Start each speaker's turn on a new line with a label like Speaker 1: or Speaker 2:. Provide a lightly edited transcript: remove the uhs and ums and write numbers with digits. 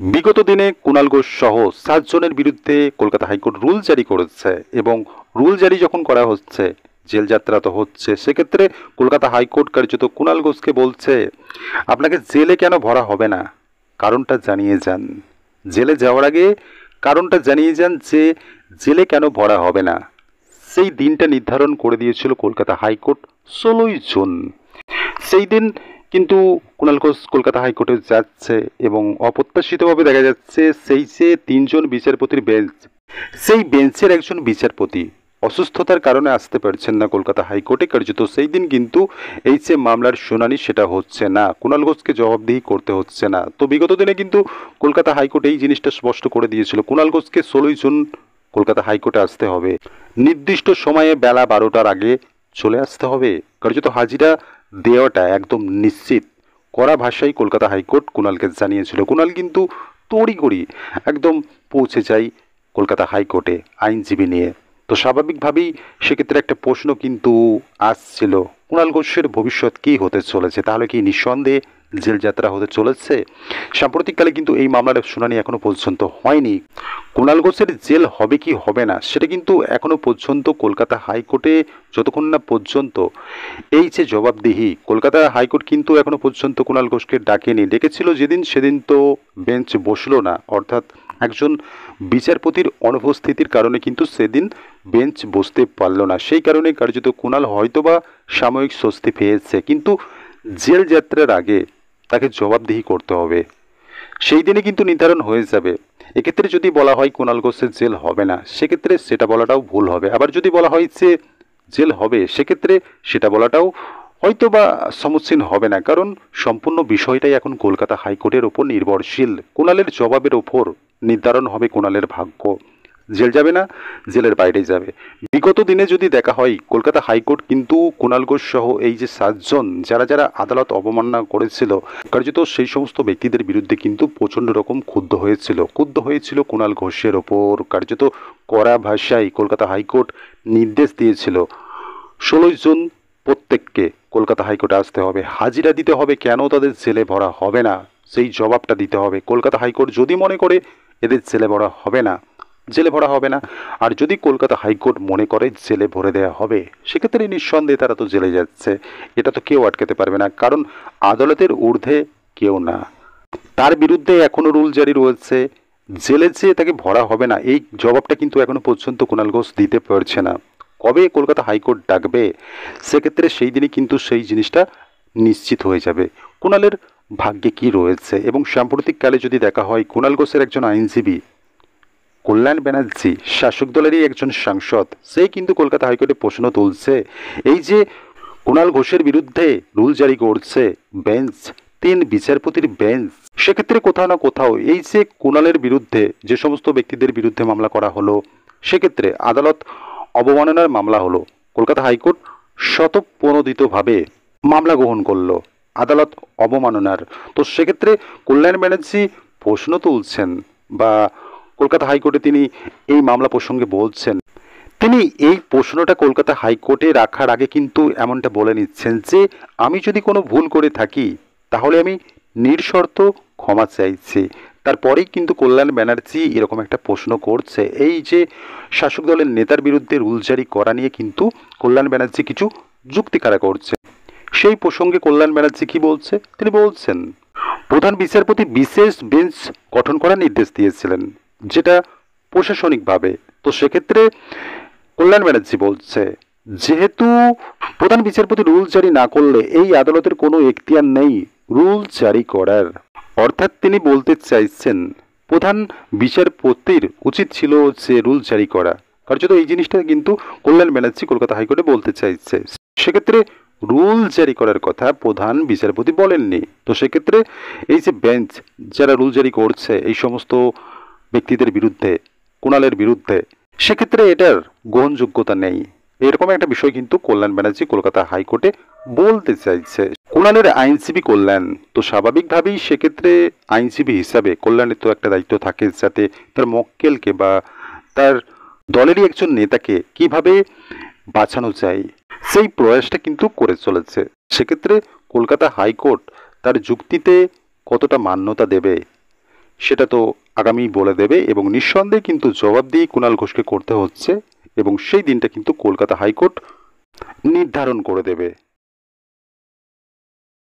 Speaker 1: বিগত দিনে কুণাল ঘোষ সহ 7 জনের বিরুদ্ধে কলকাতা হাইকোর্ট রুল জারি করেছে এবং রুল জারি যখন করা হচ্ছে, জেল যাত্রা তো হচ্ছে, সেক্ষেত্রে কলকাতা হাইকোর্ট কার্যত কুণাল ঘোষকে বলছে আপনাকে জেলে কেন ভরা হবে না, কারণটা জানিয়ে যান। জেলে যাওয়ার আগে কারণটা জানিয়ে যান যে জেলে কেন ভরা হবে না। সেই দিনটা নির্ধারণ করে দিয়েছিল কলকাতা হাইকোর্ট 16ই জুন। সেই দিন কিন্তু কুণাল ঘোষ কলকাতা হাইকোর্টে যাচ্ছে এবং অপ্রত্যাশিতভাবে দেখা যাচ্ছে সেই যে 3জন বিচারপতির বেঞ্চ, সেই বেঞ্চের একজন বিচারপতি অসুস্থতার কারণে আসতে পারছেন না কলকাতা হাইকোর্টে। কার্যত সেই দিন কিন্তু এই যে মামলার শুনানি সেটা হচ্ছে না, কুণাল ঘোষকে জবাবদিহি করতে হচ্ছে না। তো বিগত দিনে কিন্তু কলকাতা হাইকোর্ট এই জিনিসটা স্পষ্ট করে দিয়েছিল কুণাল ঘোষকে 16ই জুন কলকাতা হাইকোর্টে আসতে হবে, নির্দিষ্ট সময়ে বেলা 12টার আগে চলে আসতে হবে। কার্যত হাজিরা দেওয়াটা একদম নিশ্চিত কড়া ভাষায় কলকাতা হাইকোর্ট কুণালকে জানিয়েছিল। কুণাল কিন্তু তড়িঘড়ি একদম পৌঁছে যায় কলকাতা হাইকোর্টে আইনজীবী নিয়ে। তো স্বাভাবিকভাবেই সেক্ষেত্রে একটা প্রশ্ন কিন্তু আসছিল, কুণাল ঘোষের ভবিষ্যৎ কী হতে চলেছে, তাহলে কি নিঃসন্দেহে জেল যাত্রা হতে চলেছে? সাম্প্রতিককালে কিন্তু এই মামলার শুনানি এখনো পর্যন্ত হয়নি। কুণাল ঘোষের জেল হবে কি হবে না সেটা কিন্তু এখনো পর্যন্ত কলকাতা হাইকোর্টে যতক্ষণ না পর্যন্ত এই যে জবাবদিহি, কলকাতা হাইকোর্ট কিন্তু এখনো পর্যন্ত কুণাল ঘোষকে ডাকেনি। ডেকেছিল যেদিন, সেদিন তো বেঞ্চ বসলো না, অর্থাৎ একজন বিচারপতির অনুপস্থিতির কারণে কিন্তু সেদিন বেঞ্চ বসতে পারলো না। সেই কারণে কার্যত কুণাল হয়তোবা সাময়িক স্বস্তি পেয়েছে, কিন্তু জেল যাত্রার আগে তাকে জবাবদিহি করতে হবে। সেই দিনে কিন্তু নির্ধারণ হয়ে যাবে। এক্ষেত্রে যদি বলা হয় কুণাল ঘোষের জেল হবে না, সেক্ষেত্রে সেটা বলাটাও ভুল হবে। আবার যদি বলা হয় যে জেল হবে, সেক্ষেত্রে সেটা বলাটাও হয়তো বা সমীচীন হবে না, কারণ সম্পূর্ণ বিষয়টাই এখন কলকাতা হাইকোর্টের ওপর নির্ভরশীল। কুণালের জবাবের ওপর নির্ধারণ হবে কুণালের ভাগ্য। জেল যাবে না, জেলের বাইরে যাবে। বিগত দিনে যদি দেখা হয় কলকাতা হাইকোর্ট কিন্তু কুণাল ঘোষ সহ এই যে 7 জন যারা যারা আদালত অবমাননা করেছিল, কার্যত সেই সমস্ত ব্যক্তিদের বিরুদ্ধে কিন্তু প্রচণ্ড রকম ক্ষুব্ধ হয়েছিল কুণাল ঘোষের ওপর। কার্যত কড়া ভাষায় কলকাতা হাইকোর্ট নির্দেশ দিয়েছিল 16ই জুন প্রত্যেককে কলকাতা হাইকোর্টে আসতে হবে, হাজিরা দিতে হবে, কেন তাদের জেলে ভরা হবে না সেই জবাবটা দিতে হবে। কলকাতা হাইকোর্ট যদি মনে করে এদের জেলে ভরা হবে না, জেলে ভরা হবে না। আর যদি কলকাতা হাইকোর্ট মনে করে জেলে ভরে দেওয়া হবে, সেক্ষেত্রে নিঃসন্দেহে তারা তো জেলে যাচ্ছে, এটা তো কেউ আটকাতে পারবে না, কারণ আদালতের ঊর্ধ্বে কেউ না। তার বিরুদ্ধে এখনো রুল জারি রয়েছে, জেলে যে তাকে ভরা হবে না এই জবাবটা কিন্তু এখনো পর্যন্ত কুণাল ঘোষ দিতে পারছে না। কবে কলকাতা হাইকোর্ট ডাকবে, সেক্ষেত্রে সেই দিনই কিন্তু সেই জিনিসটা নিশ্চিত হয়ে যাবে কুণালের ভাগ্যে কি রয়েছে। এবং সাম্প্রতিককালে যদি দেখা হয় কুণাল ঘোষের একজন আইনজীবী কল্যাণ ব্যানার্জি, শাসক দলেরই একজন সাংসদ, সেই কিন্তু কলকাতা হাইকোর্টে প্রশ্ন তুলছে এই যে কুণাল ঘোষের বিরুদ্ধে রুল জারি করছে বেঞ্চ, 3 বিচারপতির বেঞ্চ, সেক্ষেত্রে কোথাও না কোথাও এই যে কুণালের বিরুদ্ধে যে সমস্ত ব্যক্তিদের বিরুদ্ধে মামলা করা হলো, সেক্ষেত্রে আদালত অবমাননার মামলা হলো, কলকাতা হাইকোর্ট স্বতঃপ্রণোদিতভাবে মামলা গ্রহণ করলো আদালত অবমাননার। তো সেক্ষেত্রে কল্যাণ ব্যানার্জি প্রশ্ন তুলছেন বা কলকাতা হাইকোর্টে তিনি এই মামলা প্রসঙ্গে বলছেন, তিনি এই প্রশ্নটা কলকাতা হাইকোর্টে রাখার আগে কিন্তু এমনটা বলে নিচ্ছেন যে আমি যদি কোনো ভুল করে থাকি তাহলে আমি নিঃশর্ত ক্ষমা চাইছি। তারপরেই কিন্তু কল্যাণ ব্যানার্জি এরকম একটা প্রশ্ন করছে, এই যে শাসক দলের নেতার বিরুদ্ধে রুল জারি করা নিয়ে কিন্তু কল্যাণ ব্যানার্জি কিছু যুক্তি খাড়া করছে। সেই প্রসঙ্গে কল্যাণ ব্যানার্জি কি বলছে, তিনি বলছেন প্রধান বিচারপতি বিশেষ বেঞ্চ গঠন করার নির্দেশ দিয়েছিলেন, যেটা প্রশাসনিকভাবে। তো সেক্ষেত্রে কল্যাণ ব্যানার্জি বলছে যেহেতু প্রধান বিচারপতি রুল জারি না করলে এই আদালতের কোনো এখতিয়ার নেই রুল জারি করার। অর্থাৎ তিনি বলতে চাইছেন প্রধান বিচারপতির উচিত ছিল যে রুল জারি করা। কার্যত এই জিনিসটা কিন্তু কল্যাণ ব্যানার্জি কলকাতা হাইকোর্টে বলতে চাইছে। সেক্ষেত্রে রুল জারি করার কথা প্রধান বিচারপতি বলেননি। তো সেক্ষেত্রে এই যে বেঞ্চ যারা রুল জারি করছে এই সমস্ত ব্যক্তিদের বিরুদ্ধে, কুণালের বিরুদ্ধে, সেক্ষেত্রে এটার গ্রহণযোগ্যতা নেই, এরকম একটা বিষয় কিন্তু কল্যাণ ব্যানার্জি কলকাতা হাইকোর্টে বলতে চাইছে। কুণালের আইনজীবী কল্যাণ, তো স্বাভাবিকভাবেই সেক্ষেত্রে আইনজীবী হিসাবে কল্যাণের তো একটা দায়িত্ব থাকে যাতে তার মক্কেলকে বা তার দলেরই একজন নেতাকে কিভাবে বাঁচানো যায় সেই প্রয়াসটা কিন্তু করে চলেছে। সেক্ষেত্রে কলকাতা হাইকোর্ট তার যুক্তিতে কতটা মান্যতা দেবে সেটা তো আগামী বলে দেবে এবং নিঃসন্দেহে কিন্তু জবাবদিহি কুণাল ঘোষকে করতে হচ্ছে এবং সেই দিনটা কিন্তু কলকাতা হাইকোর্ট নির্ধারণ করে দেবে।